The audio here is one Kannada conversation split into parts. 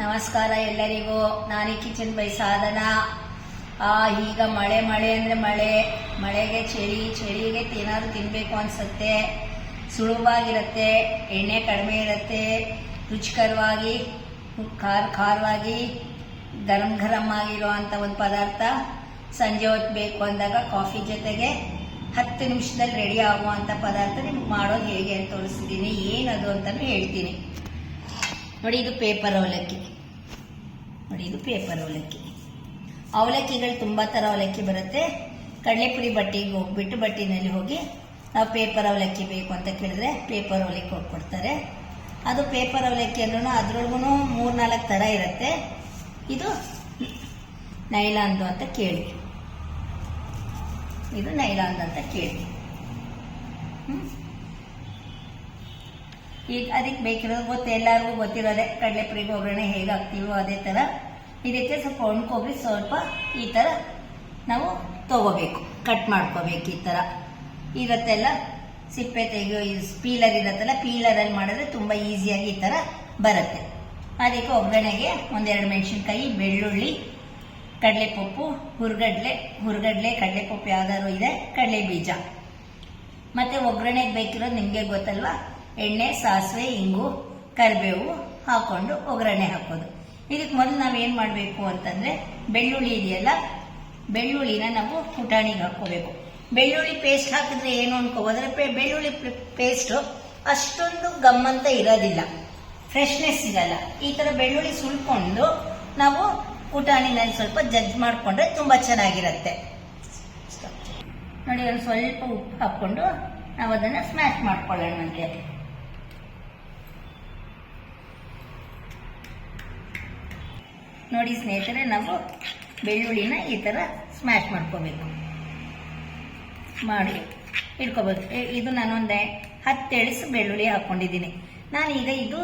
ನಮಸ್ಕಾರ ಎಲ್ಲರಿಗೂ. ನಾನು ಕಿಚನ್ ಬೈ ಸಾಧನಾ. ಈಗ ಮಳೆ ಅಂದರೆ ಮಳೆಗೆ ಚಳಿಗೆ ಏನಾದರೂ ತಿನ್ನಬೇಕು ಅನಿಸುತ್ತೆ. ಸುಲಭವಾಗಿರುತ್ತೆ, ಎಣ್ಣೆ ಕಡಿಮೆ ಇರುತ್ತೆ, ರುಚಿಕರವಾಗಿ ಖಾರವಾಗಿ ಗರಂ ಆಗಿರುವಂಥ ಒಂದು ಪದಾರ್ಥ. ಸಂಜೆ ಹೊತ್ತು ಬೇಕು ಅಂದಾಗ ಕಾಫಿ ಜೊತೆಗೆ 10 ನಿಮಿಷದಲ್ಲಿ ರೆಡಿ ಆಗುವಂಥ ಪದಾರ್ಥ ನಿಮ್ಗೆ ಮಾಡೋದು ಹೇಗೆ ಅಂತ ತೋರಿಸ್ತಿದ್ದೀನಿ. ಏನದು ಅಂತಲೂ ಹೇಳ್ತೀನಿ ನೋಡಿ. ಇದು ಪೇಪರ್ ಅವಲಕ್ಕಿ ನೋಡಿ. ಇದು ಪೇಪರ್ ಅವಲಕ್ಕಿ. ಅವಲಕ್ಕಿಗಳು ತುಂಬ ಥರ ಅವಲಕ್ಕಿ ಬರುತ್ತೆ. ಕಡಲೆಪುರಿ ಬಟ್ಟಿಗೆ ಹೋಗ್ಬಿಟ್ಟು ಬಟ್ಟಿನಲ್ಲಿ ಹೋಗಿ ನಾವು ಪೇಪರ್ ಅವಲಕ್ಕಿ ಬೇಕು ಅಂತ ಕೇಳಿದ್ರೆ ಪೇಪರ್ ಅವಲಕ್ಕಿ ಕೊಡ್ತಾರೆ. ಅದು ಪೇಪರ್ ಅವಲಕ್ಕಿ ಅಂದ್ರೂ ಅದ್ರೊಳಗೂ 3-4 ಥರ ಇರುತ್ತೆ. ಇದು ನೈಲಾಂದು ಅಂತ ಕೇಳಿ, ಇದು ನೈಲಾಂದು ಅಂತ ಕೇಳಿ. ಈಗ ಅದಕ್ಕೆ ಬೇಕಿರೋದು ಎಲ್ಲರಿಗೂ ಗೊತ್ತಿರೋದೆ. ಕಡಲೆಪುರಿಗೆ ಒಗ್ಗರಣೆ ಹೇಗೆ ಹಾಕ್ತೀವೋ ಅದೇ ಥರ ಇದಕ್ಕೆ ಸ್ವಲ್ಪ ಒಣಕೊಬ್ಬರಿ ಸ್ವಲ್ಪ ಈ ಥರ ನಾವು ತಗೋಬೇಕು, ಕಟ್ ಮಾಡ್ಕೋಬೇಕು. ಈ ಥರ ಇರುತ್ತೆಲ್ಲ ಸಿಪ್ಪೆ ತೆಗೆಯೋ ಪೀಲರ್ ಇರುತ್ತಲ್ಲ, ಪೀಲರಲ್ಲಿ ಮಾಡಿದ್ರೆ ತುಂಬ ಈಸಿಯಾಗಿ ಈ ಥರ ಬರುತ್ತೆ. ಅದಕ್ಕೆ ಒಗ್ಗರಣೆಗೆ 1-2 ಮೆಣಸಿನ್ಕಾಯಿ, ಬೆಳ್ಳುಳ್ಳಿ, ಕಡಲೆಪಪ್ಪು, ಹುರ್ಗಡ್ಲೆ ಕಡಲೆಪಪ್ಪು ಯಾವ್ದಾದ್ರು ಇದೆ, ಕಡಲೆ ಬೀಜ. ಮತ್ತು ಒಗ್ಗರಣೆಗೆ ಬೇಕಿರೋದು ನಿಮಗೆ ಗೊತ್ತಲ್ವಾ, ಎಣ್ಣೆ, ಸಾಸಿವೆ, ಇಂಗು, ಕರಿಬೇವು ಹಾಕ್ಕೊಂಡು ಒಗ್ಗರಣೆ ಹಾಕೋದು. ಇದಕ್ಕೆ ಮೊದಲು ನಾವೇನು ಮಾಡಬೇಕು ಅಂತಂದರೆ, ಬೆಳ್ಳುಳ್ಳಿ ಇದೆಯಲ್ಲ, ಬೆಳ್ಳುಳ್ಳಿನ ನಾವು ಪುಟಾಣಿಗೆ ಹಾಕ್ಕೋಬೇಕು. ಬೆಳ್ಳುಳ್ಳಿ ಪೇಸ್ಟ್ ಹಾಕಿದ್ರೆ ಏನು ಅನ್ಕೋಬೋದ್ರೆ, ಬೆಳ್ಳುಳ್ಳಿ ಪೇಸ್ಟು ಅಷ್ಟೊಂದು ಗಮ್ಮಂತ ಇರೋದಿಲ್ಲ, ಫ್ರೆಶ್ನೆಸ್ ಸಿಗಲ್ಲ. ಈ ಥರ ಬೆಳ್ಳುಳ್ಳಿ ಸುಲ್ಕೊಂಡು ನಾವು ಪುಟಾಣಿನಲ್ಲಿ ಸ್ವಲ್ಪ ಜಜ್ಜ್ ಮಾಡಿಕೊಂಡ್ರೆ ತುಂಬ ಚೆನ್ನಾಗಿರುತ್ತೆ ನೋಡಿ. ಒಂದು ಸ್ವಲ್ಪ ಉಪ್ಪು ಹಾಕ್ಕೊಂಡು ನಾವು ಅದನ್ನು ಸ್ಮ್ಯಾಶ್ ಮಾಡ್ಕೊಳ್ಳೋಣಂತೆ. ನೋಡಿ ಸ್ನೇಹಿತರೆ, ನಾವು ಬೆಳ್ಳುಳ್ಳಿನ ಈ ಥರ ಸ್ಮ್ಯಾಶ್ ಮಾಡ್ಕೋಬೇಕು, ಮಾಡಿ ಇಟ್ಕೋಬೇಕು. ಇದು ನಾನೊಂದು 10 ಎಳಿಸು ಬೆಳ್ಳುಳ್ಳಿ ಹಾಕ್ಕೊಂಡಿದ್ದೀನಿ. ನಾನೀಗ ಇದು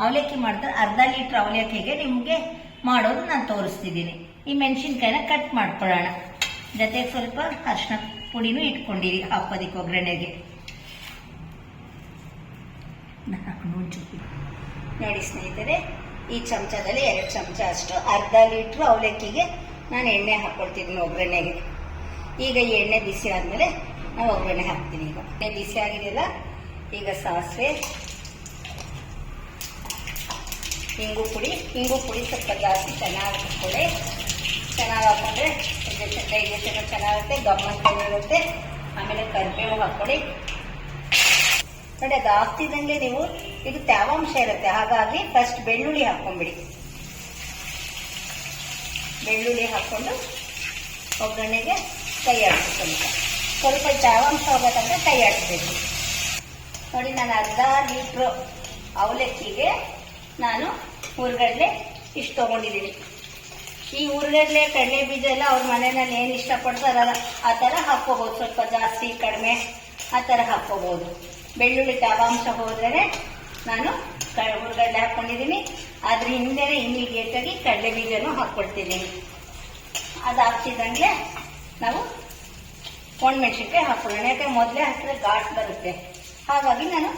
ಅವಲಕ್ಕಿ ಮಾಡ್ತಾರೆ, ಅರ್ಧ ಲೀಟ್ರ್ ಅವಲಕ್ಕಿಗೆ ನಿಮಗೆ ಮಾಡೋದು ನಾನು ತೋರಿಸ್ತಿದ್ದೀನಿ. ಈ ಮೆಣಸಿನ್ಕಾಯಿನ ಕಟ್ ಮಾಡ್ಕೊಳ್ಳೋಣ. ಜೊತೆಗೆ ಸ್ವಲ್ಪ ಅರಿಶಿನ ಪುಡಿನೂ ಇಟ್ಕೊಂಡಿರಿ ಹಾಕೋದಕ್ಕೆ ಒಗ್ಗರಣೆಗೆ. ನೋಡಿ ಸ್ನೇಹಿತರೆ, ಈ ಚಮಚದಲ್ಲಿ 2 ಚಮಚ ಅಷ್ಟು ಅರ್ಧ ಲೀಟ್ರ್ ಅವಲಕ್ಕಿಗೆ ನಾನು ಎಣ್ಣೆ ಹಾಕ್ಕೊಳ್ತಿದ್ದೀನಿ ಒಗ್ಗರಣೆಗೆ. ಈಗ ಈ ಎಣ್ಣೆ ಬಿಸಿ ಆದಮೇಲೆ ನಾನು ಒಗ್ಗರಣೆ ಹಾಕ್ತೀನಿ. ಈಗ ಎಣ್ಣೆ ಬಿಸಿ ಆಗಿದೆಯಲ್ಲ, ಈಗ ಸಾಸಿವೆ, ಇಂಗು ಪುಡಿ ಸ್ವಲ್ಪ ಜಾಸ್ತಿ ಚೆನ್ನಾಗಿ ಹಾಕ್ಕೊಳ್ಳಿ. ಚೆನ್ನಾಗಿ ಹಾಕೊಂಡ್ರೆ ಚೆನ್ನಾಗುತ್ತೆ, ಗಮ್ಮಂತ ಇರುತ್ತೆ. ಆಮೇಲೆ ಕರಿಬೇವು ಹಾಕ್ಕೊಳ್ಳಿ. ನೋಡಿ, ಅದು ಹಾಕ್ತಿದ್ದಂಗೆ ನೀವು, ಇದು ತೇವಾಂಶ ಇರುತ್ತೆ, ಹಾಗಾಗಿ ಫಸ್ಟ್ ಬೆಳ್ಳುಳ್ಳಿ ಹಾಕ್ಕೊಂಡ್ಬಿಡಿ. ಬೆಳ್ಳುಳ್ಳಿ ಹಾಕ್ಕೊಂಡು ಒಗ್ಗರಣೆಗೆ ಕೈ ಆಡಿಸ್ಬೇಕು. ಸ್ವಲ್ಪ ತೇವಾಂಶ ಹೋಗಬೇಕಂದ್ರೆ ಕೈ ಆಡಿಸ್ಬೇಕು. ನೋಡಿ, ನಾನು ಅರ್ಧ ಲೀಟ್ರು ಅವಲಕ್ಕಿಗೆ ನಾನು ಹುರ್ಗಡ್ಲೆ ಇಷ್ಟು ತೊಗೊಂಡಿದ್ದೀನಿ. ಈ ಹುರ್ಗಡ್ಲೆ, ಕಡಲೆ ಬೀಜ ಎಲ್ಲ ಅವ್ರ ಮನೆಯಲ್ಲಿ ಏನು ಇಷ್ಟಪಡ್ತಾರಲ್ಲ ಆ ಥರ ಹಾಕ್ಕೋಬೋದು. ಸ್ವಲ್ಪ ಜಾಸ್ತಿ ಕಡಿಮೆ ಆ ಥರ ಹಾಕ್ಕೋಬೋದು. ಬೆಳ್ಳುಳ್ಳಿ ತೇವಾಂಶ ಹೋದ್ರೆ ನಾನು ಹುರ್ಗಡ್ಲೆ ಹಾಕ್ಕೊಂಡಿದ್ದೀನಿ. ಅದ್ರ ಹಿಂದೆನೇ ಇಮಿಡಿಯೇಟಾಗಿ ಕಡಲೆ ಬೀಜನೂ ಹಾಕ್ಕೊಳ್ತಿದ್ದೀನಿ. ಅದು ಹಾಕ್ತಿದ್ದಂಗೆ ನಾವು ಒಣಮೆಣಸಿನ್ಕಾಯಿ ಹಾಕ್ಕೊಳ್ಳೋಣ. ಯಾಕೆ ಮೊದಲೇ ಹಾಕಿದ್ರೆ ಘಾಟ್ ಬರುತ್ತೆ, ಹಾಗಾಗಿ ನಾನು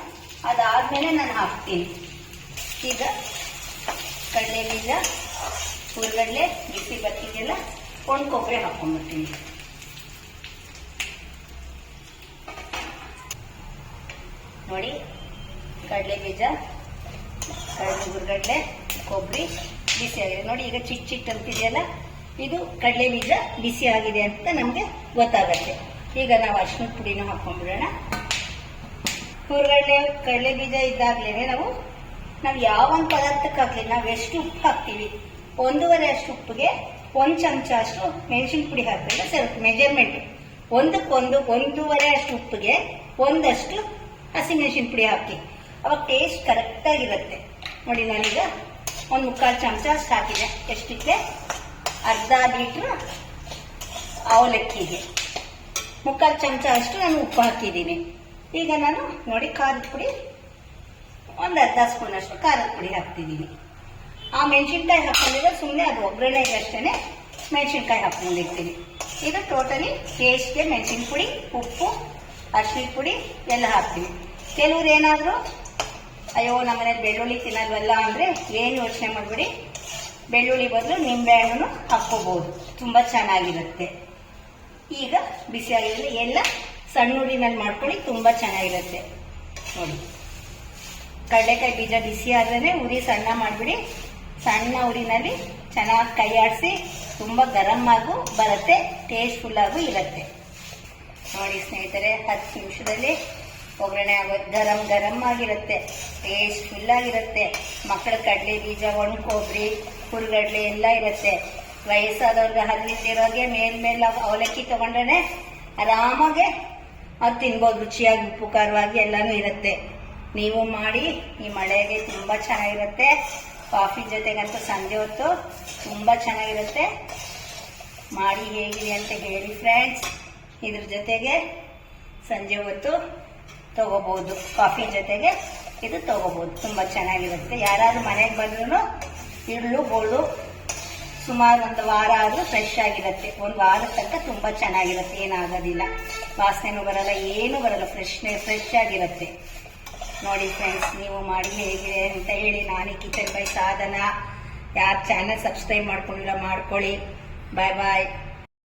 ಅದಾದ್ಮೇಲೆ ನಾನು ಹಾಕ್ತೀನಿ. ಈಗ ಕಡಲೆ ಬೀಜ, ಹುರ್ಗಡ್ಲೆ ಬಿಸಿ ಬತ್ತಿಗೆಲ್ಲ ಕೊಬ್ಬರಿ ಹಾಕ್ಕೊಂಡ್ಬಿಡ್ತೀನಿ. ನೋಡಿ, ಕಡಲೆ ಬೀಜ, ಹುರ್ಗಡ್ಲೆ, ಕೊಬ್ಬರಿ ಬಿಸಿ ಆಗಿದೆ ನೋಡಿ. ಈಗ ಚಿಟ್ ಅಂತಿದೆಯಲ್ಲ, ಇದು ಕಡಲೆ ಬೀಜ ಬಿಸಿ ಆಗಿದೆ ಅಂತ ನಮಗೆ ಗೊತ್ತಾಗತ್ತೆ. ಈಗ ನಾವು ಅರಿಶಿನ ಪುಡಿನೂ ಹಾಕ್ಕೊಂಡ್ಬಿಡೋಣ. ಹುರ್ಗಡ್ಲೆ, ಕಡಲೆ ಬೀಜ ಇದ್ದಾಗಲೇ ನಾವು ಯಾವ ಒಂದು ಪದಾರ್ಥಕ್ಕೆ ಹಾಕಲಿ, ನಾವು ಎಷ್ಟು ಉಪ್ಪು ಹಾಕ್ತೀವಿ, 1.5 ಅಷ್ಟು ಉಪ್ಪಿಗೆ 1 ಚಮಚ ಅಷ್ಟು ಮೆಣಸಿನ ಪುಡಿ ಹಾಕಿದ್ರೆ ಸ್ವಲ್ಪ ಮೆಜರ್ಮೆಂಟ್. 1.5 ಅಷ್ಟು ಉಪ್ಪಿಗೆ 1 ಹಸಿಮೆಣಸಿನ ಪುಡಿ ಹಾಕಿ, ಅವಾಗ ಟೇಸ್ಟ್ ಕರೆಕ್ಟಾಗಿರುತ್ತೆ. ನೋಡಿ, ನಾನೀಗ 1/4 ಚಮಚ ಅಷ್ಟು ಹಾಕಿದೆ. ಎಷ್ಟಿದೆ? ಅರ್ಧ ಲೀಟ್ರ್ ಅವಲಕ್ಕಿಗೆ 1/4 ಚಮಚ ಅಷ್ಟು ನಾನು ಉಪ್ಪು ಹಾಕಿದ್ದೀನಿ. ಈಗ ನಾನು ನೋಡಿ, ಖಾರದ ಪುಡಿ 1 ಅರ್ಧ ಸ್ಪೂನ್ ಅಷ್ಟು ಖಾರದ ಪುಡಿ ಹಾಕ್ತಿದ್ದೀನಿ. ಆ ಮೆಣಸಿನ್ಕಾಯಿ ಹಾಕೊಂಡಿದ್ರೆ ಸುಮ್ಮನೆ ಅದು ಒಗ್ಗರಣೆಗೆ ಅಷ್ಟೇ ಮೆಣಸಿನ್ಕಾಯಿ ಹಾಕ್ಕೊಂಡಿರ್ತೀನಿ. ಇದು ಟೋಟಲಿ ಟೇಸ್ಟ್ಗೆ ಮೆಣಸಿನ ಪುಡಿ, ಉಪ್ಪು, ಅರಿಶಿನ ಪುಡಿ ಎಲ್ಲ ಹಾಕ್ತೀವಿ. ಕೆಲವ್ರು ಏನಾದರೂ ಅಯ್ಯೋ ನಮ್ಮನೇಲಿ ಬೆಳ್ಳುಳ್ಳಿ ತಿನ್ನಲ್ವಲ್ಲ ಅಂದರೆ ಏನು ಯೋಚನೆ ಮಾಡಬೇಡಿ, ಬೆಳ್ಳುಳ್ಳಿ ಬದಲು ನಿಂಬೆಹಣ್ಣು ಹಾಕ್ಕೋಬಹುದು, ತುಂಬ ಚೆನ್ನಾಗಿರುತ್ತೆ. ಈಗ ಬಿಸಿಯಾಗಿರಲಿ, ಎಲ್ಲ ಸಣ್ಣ ಉರಿನಲ್ಲಿ ಮಾಡ್ಕೊಳ್ಳಿ, ತುಂಬ ಚೆನ್ನಾಗಿರುತ್ತೆ. ನೋಡಿ, ಕಡಲೆಕಾಯಿ ಬೀಜ ಬಿಸಿ ಆದ್ರೆ ಉರಿ ಸಣ್ಣ ಮಾಡಿಬಿಡಿ, ಸಣ್ಣ ಉರಿನಲ್ಲಿ ಚೆನ್ನಾಗಿ ಕೈ ಆಡಿಸಿ, ತುಂಬ ಗರಂ ಆಗು ಬರುತ್ತೆ, ಟೇಸ್ಟ್ಫುಲ್ ಆಗು ಇರುತ್ತೆ. ನೋಡಿ ಸ್ನೇಹಿತರೆ, 10 ನಿಮಿಷದಲ್ಲಿ ಒಗ್ಗರಣೆ ಆಗೋದು, ಗರಂ ಆಗಿರುತ್ತೆ, ಟೇಸ್ಟ್ಫುಲ್ ಆಗಿರುತ್ತೆ. ಮಕ್ಕಳ ಕಡಲೆ ಬೀಜ, ಒಣ ಕೊಬ್ಬರಿ, ಹುರುಗಡ್ಲೆ ಎಲ್ಲ ಇರುತ್ತೆ. ವಯಸ್ಸಾದವ್ರಿಗೆ ಹಲ್ಲಿಲ್ದಿರೋಗೆ ಮೇಲ್ಮೇಲೆ ಅವಲಕ್ಕಿ ತಗೊಂಡ್ರೆ ಆರಾಮಾಗೆ ಅದು ತಿನ್ಬೋದು, ರುಚಿಯಾಗಿ ಉಪ್ಪು ಖಾರವಾಗಿ ಎಲ್ಲಾನು ಇರುತ್ತೆ. ನೀವು ಮಾಡಿ, ಈ ಮಳೆಗೆ ತುಂಬ ಚೆನ್ನಾಗಿರುತ್ತೆ. ಕಾಫಿ ಜೊತೆಗಂತೂ ಸಂಜೆ ಹೊತ್ತು ತುಂಬ ಚೆನ್ನಾಗಿರುತ್ತೆ. ಮಾಡಿ ಹೇಗಿದೆ ಅಂತ ಹೇಳಿ ಫ್ರೆಂಡ್ಸ್. ಇದ್ರ ಜೊತೆಗೆ ಸಂಜೆ ಹೊತ್ತು ತಗೋಬಹುದು, ಕಾಫಿ ಜೊತೆಗೆ ಇದು ತಗೋಬಹುದು, ತುಂಬ ಚೆನ್ನಾಗಿರುತ್ತೆ. ಯಾರಾದ್ರೂ ಮನೆಗೆ ಬಂದ್ರೂ ಇಡ್ಲು ಗೋಳು ಸುಮಾರು ಒಂದು ವಾರ ಆದರೂ ಫ್ರೆಶ್ ಆಗಿರುತ್ತೆ. ಒಂದು ವಾರದ ತನಕ ತುಂಬ ಚೆನ್ನಾಗಿರುತ್ತೆ, ಏನಾಗೋದಿಲ್ಲ, ವಾಸನೆನೂ ಬರಲ್ಲ, ಏನೂ ಬರಲ್ಲ, ಫ್ರೆಶ್ ಆಗಿರುತ್ತೆ. ನೋಡಿ ಫ್ರೆಂಡ್ಸ್, ನೀವು ಮಾಡಿ ಹೇಗಿದೆ ಅಂತ ಹೇಳಿ. ನಾನು ಕಿಚನ್ ಬೈ ಸಾಧನ. ಯಾರು ಚಾನಲ್ ಸಬ್ಸ್ಕ್ರೈಬ್ ಮಾಡ್ಕೊಂಡಿಲ್ಲ ಮಾಡ್ಕೊಳ್ಳಿ. ಬಾಯ್ ಬಾಯ್.